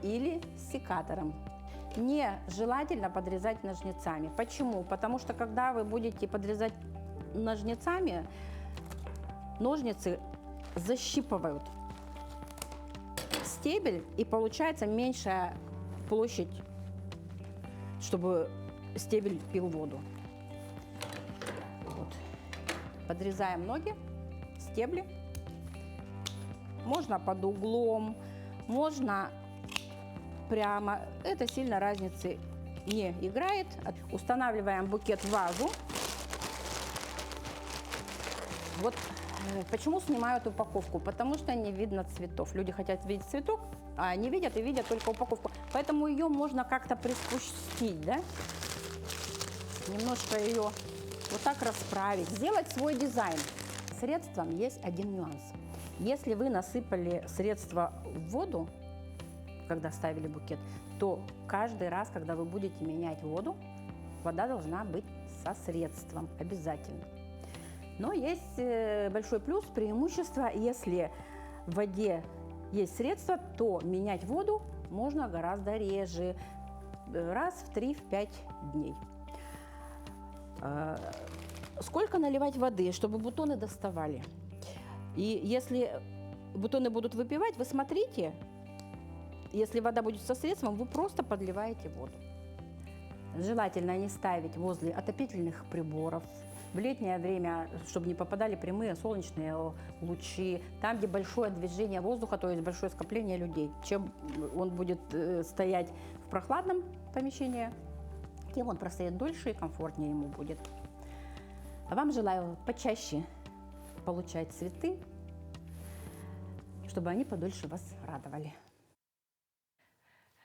или секатором. Нежелательно подрезать ножницами. Почему? Потому что когда вы будете подрезать ножницами, ножницы защипывают стебель, и получается меньшая площадь, чтобы стебель пил воду. Вот. Подрезаем ноги, стебли. Можно под углом, можно прямо. Это сильно разницы не играет. Устанавливаем букет в вазу. Вот почему снимают упаковку? Потому что не видно цветов. Люди хотят видеть цветок, а они видят и видят только упаковку. Поэтому ее можно как-то приспустить, да? Немножко ее вот так расправить, сделать свой дизайн. Средством есть один нюанс. Если вы насыпали средство в воду, когда ставили букет, то каждый раз, когда вы будете менять воду, вода должна быть со средством обязательно. Но есть большой плюс, преимущество, если в воде есть средство, то менять воду можно гораздо реже, раз в 3-5 дней. Сколько наливать воды, чтобы бутоны доставали? И если бутоны будут выпивать, вы смотрите, если вода будет со средством, вы просто подливаете воду. Желательно не ставить возле отопительных приборов. В летнее время, чтобы не попадали прямые солнечные лучи, там, где большое движение воздуха, то есть большое скопление людей. Чем он будет стоять в прохладном помещении, тем он простоит дольше и комфортнее ему будет. А вам желаю почаще получать цветы, чтобы они подольше вас радовали.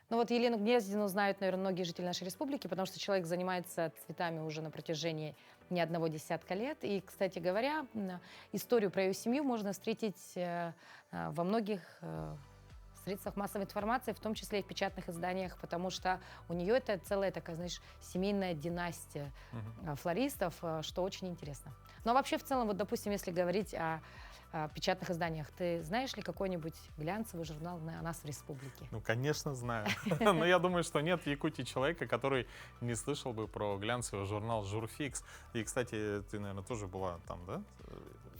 Ну вот Елену Гнездину знают, наверное, многие жители нашей республики, потому что человек занимается цветами уже на протяжении не одного десятка лет. И, кстати говоря, историю про ее семью можно встретить во многих средствах массовой информации, в том числе и в печатных изданиях, потому что у нее это целая такая, знаешь, семейная династия флористов, что очень интересно. Но вообще, в целом, вот, допустим, если говорить о печатных изданиях. Ты знаешь ли какой-нибудь глянцевый журнал на нас в республике? Ну, конечно, знаю. Но я думаю, что нет в Якутии человека, который не слышал бы про глянцевый журнал «Журфикс». И, кстати, ты, наверное, тоже была там, да?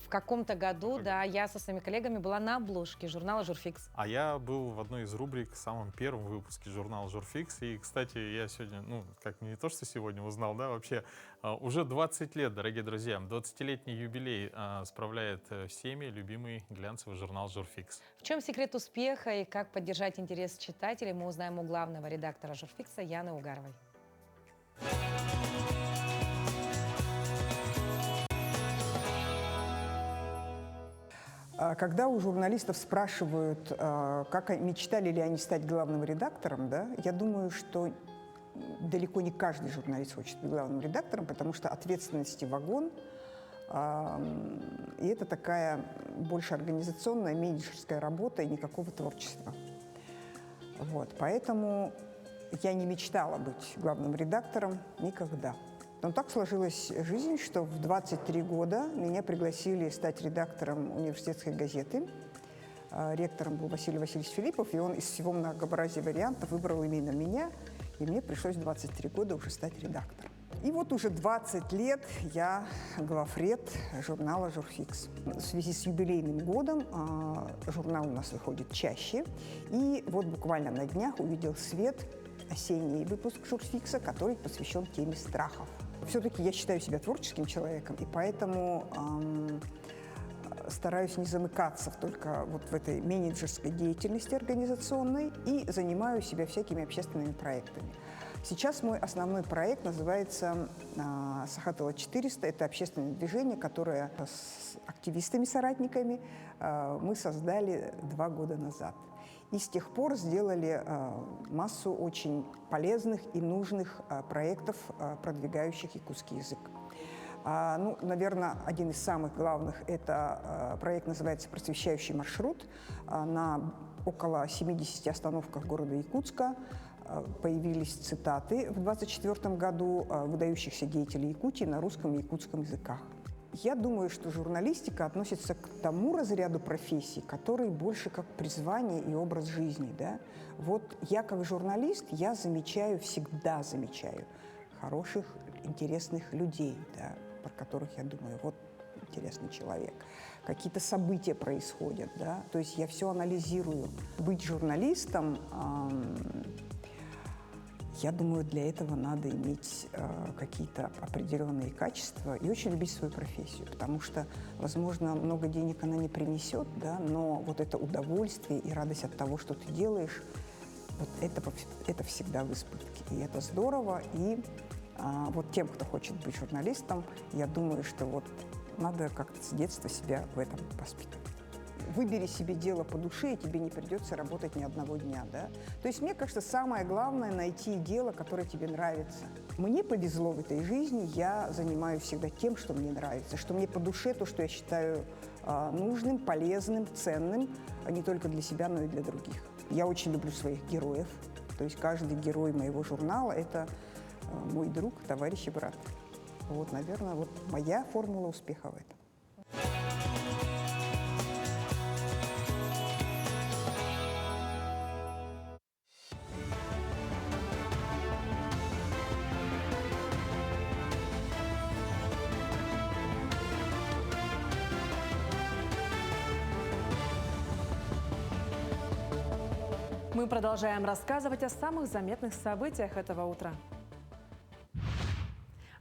В каком-то году, да, я со своими коллегами была на обложке журнала «Журфикс». А я был в одной из рубрик в самом первом выпуске журнала «Журфикс». И, кстати, я сегодня, ну, как не то, что сегодня узнал, да, вообще уже 20 лет, дорогие друзья, 20-летний юбилей справляет всеми любимый глянцевый журнал «Журфикс». В чем секрет успеха и как поддержать интерес читателей, мы узнаем у главного редактора «Журфикса» Яны Угаровой. Когда у журналистов спрашивают, как мечтали ли они стать главным редактором, да, я думаю, что далеко не каждый журналист хочет быть главным редактором, потому что ответственности вагон, и это такая больше организационная, менеджерская работа и никакого творчества. Вот, поэтому я не мечтала быть главным редактором никогда. Но так сложилась жизнь, что в 23 года меня пригласили стать редактором университетской газеты. Ректором был Василий Васильевич Филиппов, и он из всего многообразия вариантов выбрал именно меня, и мне пришлось в 23 года уже стать редактором. И вот уже 20 лет я главред журнала «Журфикс». В связи с юбилейным годом журнал у нас выходит чаще, и вот буквально на днях увидел свет осенний выпуск «Журфикса», который посвящен теме страхов. Все-таки я считаю себя творческим человеком, и поэтому стараюсь не замыкаться только вот в этой менеджерской деятельности организационной и занимаю себя всякими общественными проектами. Сейчас мой основной проект называется «Сахатыла-400». Это общественное движение, которое с активистами-соратниками мы создали 2 года назад. И с тех пор сделали массу очень полезных и нужных проектов, продвигающих якутский язык. Ну, наверное, один из самых главных – это проект называется «Просвещающий маршрут». На около 70 остановках города Якутска появились цитаты в 2024 году выдающихся деятелей Якутии на русском и якутском языках. Я думаю, что журналистика относится к тому разряду профессий, который больше как призвание и образ жизни. Да? Вот я как журналист, я всегда замечаю хороших, интересных людей, да, про которых я думаю, вот интересный человек. Какие-то события происходят, да? То есть я все анализирую. Быть журналистом, я думаю, для этого надо иметь какие-то определенные качества и очень любить свою профессию, потому что, возможно, много денег она не принесет, да, но вот это удовольствие и радость от того, что ты делаешь, вот это всегда в избытке. И это здорово. И вот тем, кто хочет быть журналистом, я думаю, что вот надо как-то с детства себя в этом воспитывать. Выбери себе дело по душе, и тебе не придется работать ни одного дня, да? То есть, мне кажется, самое главное – найти дело, которое тебе нравится. Мне повезло в этой жизни, я занимаюсь всегда тем, что мне нравится, что мне по душе, то, что я считаю нужным, полезным, ценным, не только для себя, но и для других. Я очень люблю своих героев, то есть каждый герой моего журнала – это мой друг, товарищ и брат. Вот, наверное, вот моя формула успеха в этом. Мы продолжаем рассказывать о самых заметных событиях этого утра.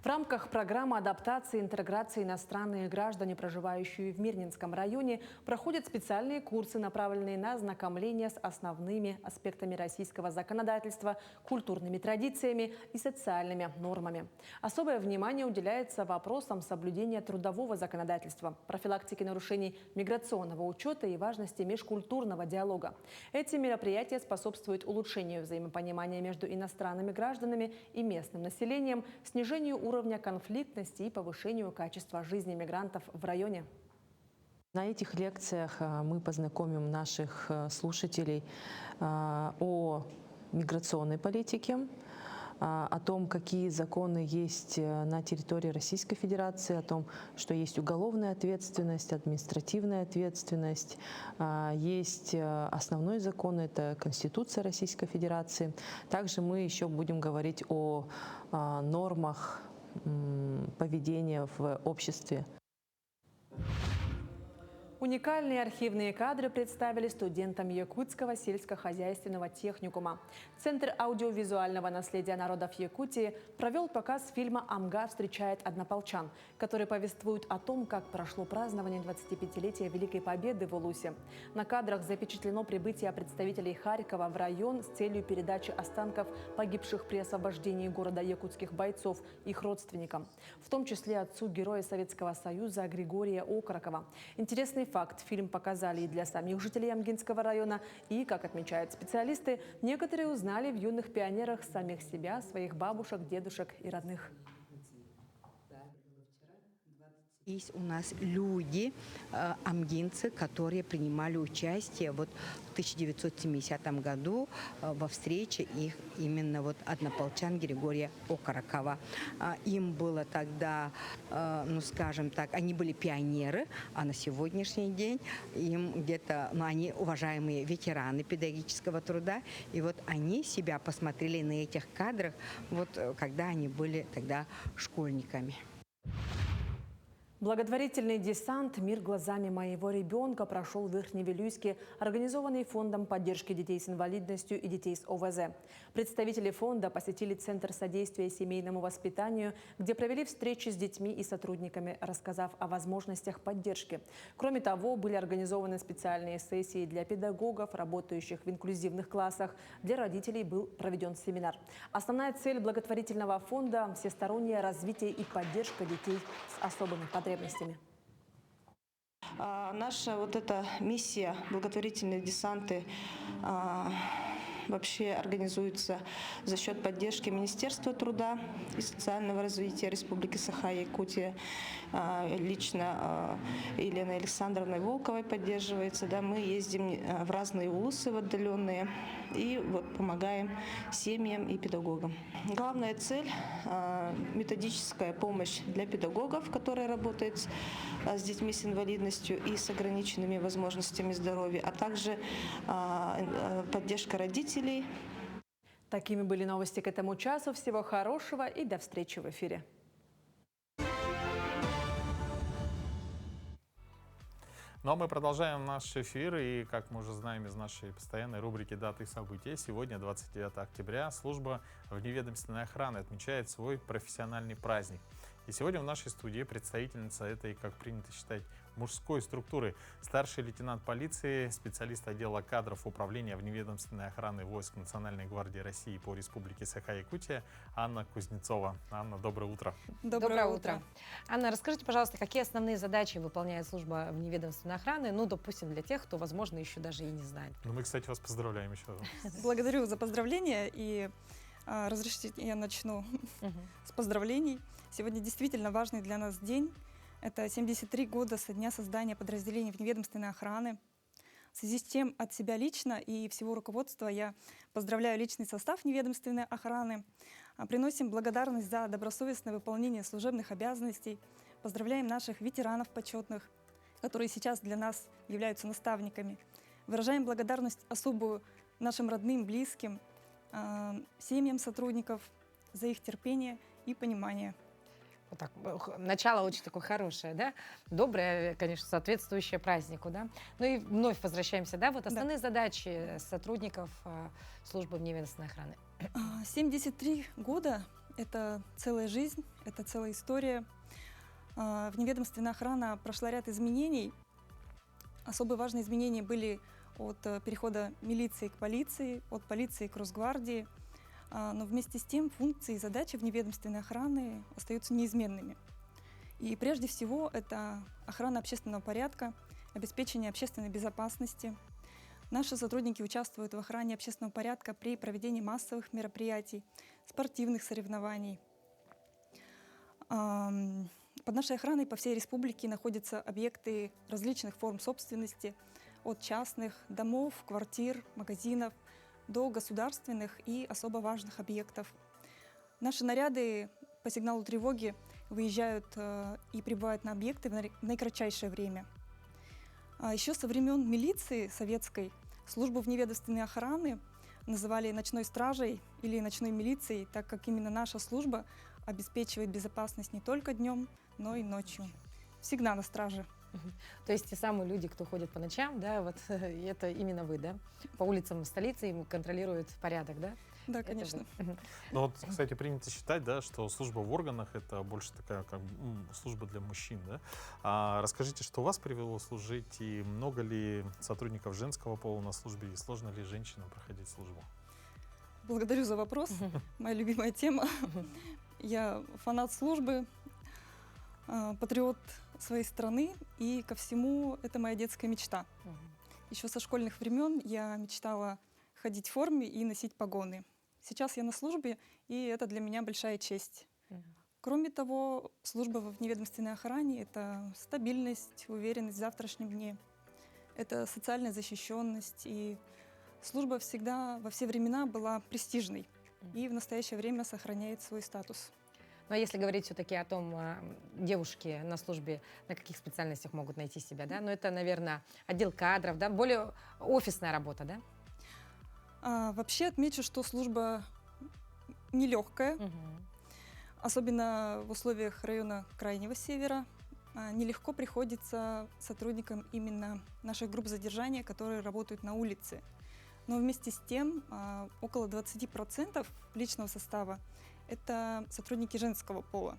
В рамках программы адаптации и интеграции иностранные граждане, проживающие в Мирнинском районе, проходят специальные курсы, направленные на ознакомление с основными аспектами российского законодательства, культурными традициями и социальными нормами. Особое внимание уделяется вопросам соблюдения трудового законодательства, профилактики нарушений миграционного учета и важности межкультурного диалога. Эти мероприятия способствуют улучшению взаимопонимания между иностранными гражданами и местным населением, снижению уровня конфликтности и повышению качества жизни мигрантов в районе. На этих лекциях мы познакомим наших слушателей о миграционной политике, о том, какие законы есть на территории Российской Федерации, о том, что есть уголовная ответственность, административная ответственность, есть основной закон, это Конституция Российской Федерации. Также мы еще будем говорить о нормах поведения в обществе. Уникальные архивные кадры представили студентам Якутского сельскохозяйственного техникума. Центр аудиовизуального наследия народов Якутии провел показ фильма «Амга встречает однополчан», который повествует о том, как прошло празднование 25-летия Великой Победы в Улусе. На кадрах запечатлено прибытие представителей Харькова в район с целью передачи останков погибших при освобождении города якутских бойцов их родственникам, в том числе отцу Героя Советского Союза Григория Окорокова. Интересный факт: фильм показали и для самих жителей Амгинского района, и, как отмечают специалисты, некоторые узнали в юных пионерах самих себя, своих бабушек, дедушек и родных. Есть у нас люди, амгинцы, которые принимали участие вот в 1970 году во встрече их именно вот однополчан Григория Окорокова. Им было тогда, ну скажем так, они были пионеры, а на сегодняшний день им где-то, ну они уважаемые ветераны педагогического труда, и вот они себя посмотрели на этих кадрах, вот когда они были тогда школьниками. Благотворительный десант «Мир глазами моего ребенка» прошел в Верхневилюйске, организованный Фондом поддержки детей с инвалидностью и детей с ОВЗ. Представители фонда посетили Центр содействия семейному воспитанию, где провели встречи с детьми и сотрудниками, рассказав о возможностях поддержки. Кроме того, были организованы специальные сессии для педагогов, работающих в инклюзивных классах. Для родителей был проведен семинар. Основная цель благотворительного фонда – всестороннее развитие и поддержка детей с особыми потребностями. Наша вот эта миссия «Благотворительные десанты» вообще организуется за счет поддержки Министерства труда и социального развития Республики Саха-Якутия. Лично Еленой Александровной Волковой поддерживается. Да, мы ездим в разные улусы, в отдаленные, и вот помогаем семьям и педагогам. Главная цель – методическая помощь для педагогов, которые работают с детьми с инвалидностью и с ограниченными возможностями здоровья, а также поддержка родителей. Такими были новости к этому часу. Всего хорошего и до встречи в эфире. Ну а мы продолжаем наш эфир, и, как мы уже знаем из нашей постоянной рубрики «Даты и события», сегодня, 29 октября, служба вневедомственной охраны отмечает свой профессиональный праздник. И сегодня в нашей студии представительница этой, как принято считать, мужской структуры, старший лейтенант полиции, специалист отдела кадров управления вневедомственной охраны войск Национальной гвардии России по Республике Саха-Якутия Анна Кузнецова. Анна, доброе утро. Доброе утро. Анна, расскажите, пожалуйста, какие основные задачи выполняет служба вневедомственной охраны, ну, допустим, для тех, кто, возможно, еще даже и не знает. Ну, мы, кстати, вас поздравляем еще раз. Благодарю за поздравления, и разрешите, я начну с поздравлений. Сегодня действительно важный для нас день. Это 73 года со дня создания подразделений вневедомственной охраны. В связи с чем от себя лично и всего руководства я поздравляю личный состав вневедомственной охраны. Приносим благодарность за добросовестное выполнение служебных обязанностей. Поздравляем наших ветеранов почетных, которые сейчас для нас являются наставниками. Выражаем благодарность особую нашим родным, близким, семьям сотрудников за их терпение и понимание. Вот так, начало очень такое хорошее, да? Доброе, конечно, соответствующее празднику, да? Ну и вновь возвращаемся, да? Вот основные задачи сотрудников службы вневедомственной охраны. 73 года – это целая жизнь, это целая история. Вневедомственная охрана прошла ряд изменений. Особо важные изменения были от перехода милиции к полиции, от полиции к Росгвардии. Но вместе с тем функции и задачи вневедомственной охраны остаются неизменными. И прежде всего это охрана общественного порядка, обеспечение общественной безопасности. Наши сотрудники участвуют в охране общественного порядка при проведении массовых мероприятий, спортивных соревнований. Под нашей охраной по всей республике находятся объекты различных форм собственности, от частных домов, квартир, магазинов, до государственных и особо важных объектов. Наши наряды по сигналу тревоги выезжают и прибывают на объекты в наикратчайшее время. Еще со времен милиции советской службу вневедомственной охраны называли ночной стражей или ночной милицией, так как именно наша служба обеспечивает безопасность не только днем, но и ночью. Всегда на страже. То есть те самые люди, кто ходит по ночам, да, вот это именно вы, да? По улицам столицы им контролируют порядок, да? Да, конечно. Ну вот, кстати, принято считать, да, что служба в органах — это больше такая как служба для мужчин, да? А расскажите, что вас привело служить, и много ли сотрудников женского пола на службе, и сложно ли женщинам проходить службу? Благодарю за вопрос. Моя любимая тема. Я фанат службы, патриот своей страны, и ко всему это моя детская мечта. Еще со школьных времен я мечтала ходить в форме и носить погоны. Сейчас я на службе, и это для меня большая честь. Кроме того, служба в вневедомственной охране — это стабильность, уверенность в завтрашнем дне. Это социальная защищенность, и служба всегда, во все времена была престижной и в настоящее время сохраняет свой статус. Но если говорить все-таки о том, девушки на службе на каких специальностях могут найти себя, да? Ну, это, наверное, отдел кадров, да? Более офисная работа, да? Вообще отмечу, что служба нелегкая, особенно в условиях района Крайнего Севера. Нелегко приходится сотрудникам именно наших групп задержания, которые работают на улице. Но вместе с тем около 20% личного состава — это сотрудники женского пола,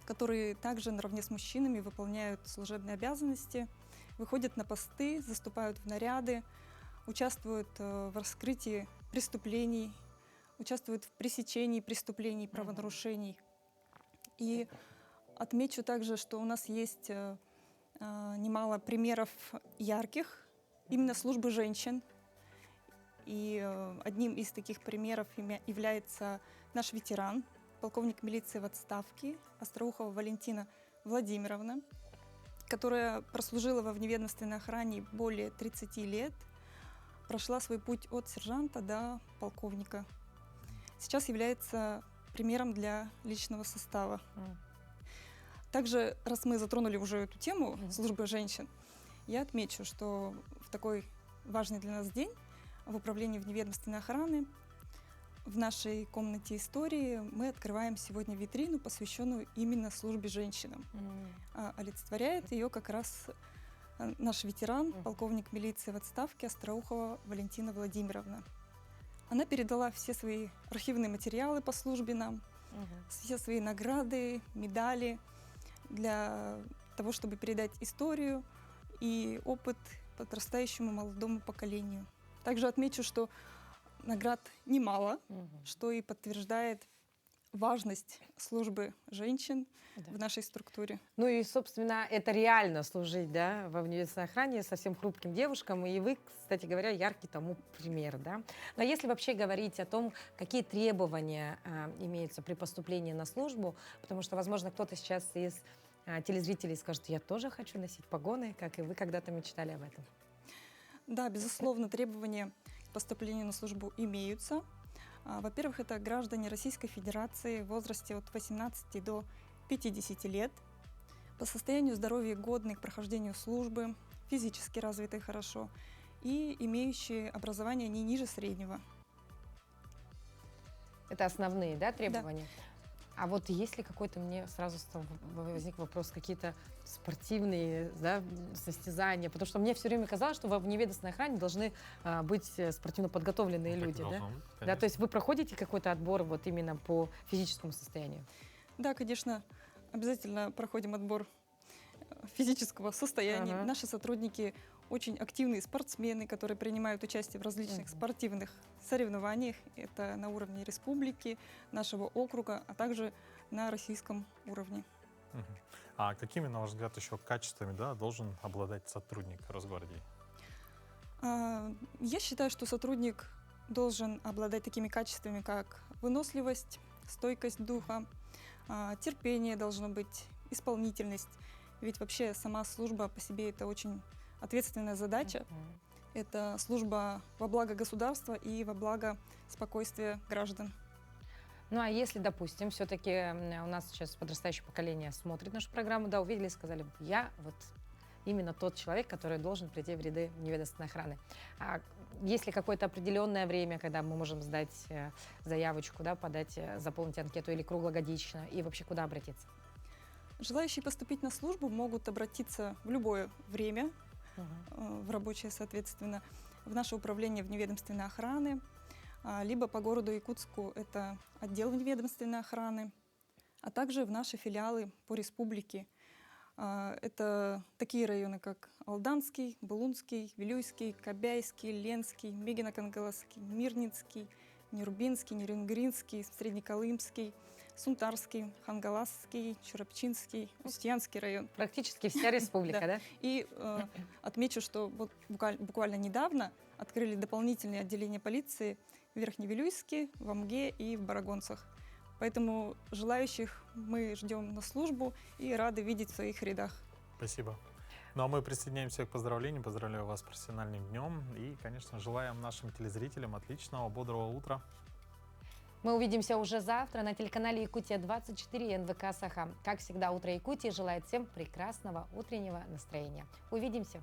которые также наравне с мужчинами выполняют служебные обязанности, выходят на посты, заступают в наряды, участвуют в раскрытии преступлений, участвуют в пресечении преступлений, правонарушений. И отмечу также, что у нас есть немало примеров ярких именно службы женщин. И одним из таких примеров является наш ветеран, полковник милиции в отставке Остроухова Валентина Владимировна, которая прослужила во вневедомственной охране более 30 лет, прошла свой путь от сержанта до полковника. Сейчас является примером для личного состава. Также, раз мы затронули уже эту тему службы женщин, я отмечу, что в такой важный для нас день в управлении вневедомственной охраны в нашей комнате истории мы открываем сегодня витрину, посвященную именно службе женщинам. Олицетворяет ее как раз наш ветеран, полковник милиции в отставке Остроухова Валентина Владимировна. Она передала все свои архивные материалы по службе нам, все свои награды, медали для того, чтобы передать историю и опыт подрастающему молодому поколению. Также отмечу, что наград немало, что и подтверждает важность службы женщин в нашей структуре. Ну и, собственно, это реально служить, да, во вневедомственной охране совсем хрупким девушкам. И вы, кстати говоря, яркий тому пример, да. Но если вообще говорить о том, какие требования имеются при поступлении на службу, потому что, возможно, кто-то сейчас из телезрителей скажет: я тоже хочу носить погоны, как и вы когда-то мечтали об этом. Да, безусловно, требования к поступлению на службу имеются. Во-первых, это граждане Российской Федерации в возрасте от 18 до 50 лет, по состоянию здоровья годные к прохождению службы, физически развитые хорошо и имеющие образование не ниже среднего. Это основные, да, требования? Да. А вот есть ли какой-то, мне сразу возник вопрос, какие-то спортивные, да, состязания? Потому что мне все время казалось, что во вневедомственной охране должны быть спортивно подготовленные люди. Да? Да, то есть вы проходите какой-то отбор вот именно по физическому состоянию? Да, конечно, обязательно проходим отбор физического состояния. Наши сотрудники очень активные спортсмены, которые принимают участие в различных спортивных соревнованиях. Это на уровне республики, нашего округа, а также на российском уровне. А какими, на ваш взгляд, еще качествами, да, должен обладать сотрудник Росгвардии? Я считаю, что сотрудник должен обладать такими качествами, как выносливость, стойкость духа, терпение должно быть, исполнительность. Ведь вообще сама служба по себе — это очень ответственная задача. Это служба во благо государства и во благо спокойствия граждан. Ну а если, допустим, все-таки у нас сейчас подрастающее поколение смотрит нашу программу, да, увидели и сказали, я вот именно тот человек, который должен прийти в ряды вневедомственной охраны. А есть ли какое-то определенное время, когда мы можем сдать заявочку, да, подать, заполнить анкету или круглогодично, и вообще куда обратиться? Желающие поступить на службу могут обратиться в любое время, в рабочее, соответственно, в наше управление вневедомственной охраны, либо по городу Якутску это отдел вневедомственной охраны, а также в наши филиалы по республике. Это такие районы, как Алданский, Булунский, Вилюйский, Кобяйский, Ленский, Мегино-Кангаласский, Мирницкий, Нерубинский, Нерингринский, Среднеколымский, Сунтарский, Хангаласский, Чурапчинский, Устьянский район. Практически вся республика, да? И отмечу, что вот буквально недавно открыли дополнительные отделения полиции в Верхневилюйске, в Амге и в Барагонцах. Поэтому желающих мы ждем на службу и рады видеть в своих рядах. Спасибо. Ну а мы присоединяемся к поздравлениям. Поздравляю вас с профессиональным днем. И, конечно, желаем нашим телезрителям отличного, бодрого утра. Мы увидимся уже завтра на телеканале Якутия-24 и НВК Саха. Как всегда, Утро Якутии желает всем прекрасного утреннего настроения. Увидимся!